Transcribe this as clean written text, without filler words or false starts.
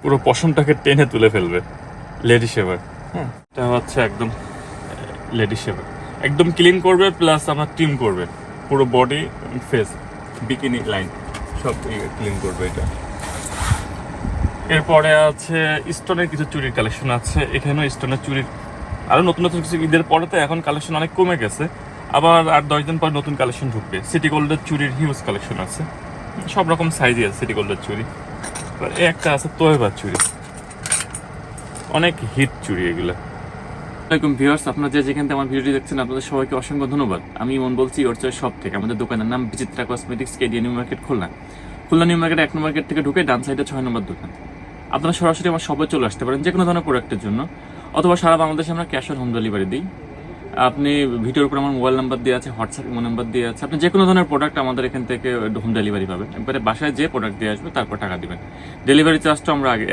পুরো পশমটাকে টেনে তুলে ফেলবে। লেডি শেভার, হ্যাঁ, এটা হচ্ছে একদম লেডি শেভার, একদম ক্লিন করবে প্লাস আমার ট্রিম করবে পুরো বডি, ফেস, বিকিনি লাইন সব ক্লিন করবে এটা। এরপরে আছে স্টোনের কিছু চুরির কালেকশন আছে, এখানেও স্টোনের চুরির আরও নতুন নতুন কিছু, ঈদের পরে তো এখন কালেকশন অনেক কমে গেছে, আবার 8-10 দিন পর নতুন কালেকশন ঢুকবে। সিটি গোল্ডের চুরির হিউজ কালেকশন আছে, সব রকম সাইজই আছে সিটি গোল্ডের চুরি। এবার এই একটা আছে তোয়েবার চুরি, অনেক হিট চুরি এগুলো। আসসালামাইকুম ভিউয়ার্স, আপনারা যে যেখান থেকে আমার ভিডিওটি দেখছেন আপনাদের সবাইকে অসংখ্য ধন্যবাদ। আমি মন বলছি ওর চয়েস শপ থেকে। আমাদের দোকানের নাম Bichitra cosmetics, Kedia new market, Khulna. Khulna new market 1 number gate থেকে ঢুকে ডান সাইডে 6 নম্বর দোকান। আপনারা সরাসরি আমার শপে চলে আসতে পারেন যে কোনো ধরনের প্রোডাক্টের জন্য, অথবা সারা বাংলাদেশে আমরা ক্যাশ অন হোম ডেলিভারি দিই। আপনি ভিডিওর উপর আমার মোবাইল নাম্বার দিয়ে আছে, হোয়াটসঅ্যাপ নাম্বার দিয়ে আছে, আপনি যে কোনো ধরনের প্রোডাক্ট আমাদের এখান থেকে হোম ডেলিভারি পাবেন। একবারে বাসায় যে প্রোডাক্ট দিয়ে আসবে তারপর টাকা দিবেন। ডেলিভারি চার্জটা আমরা আগে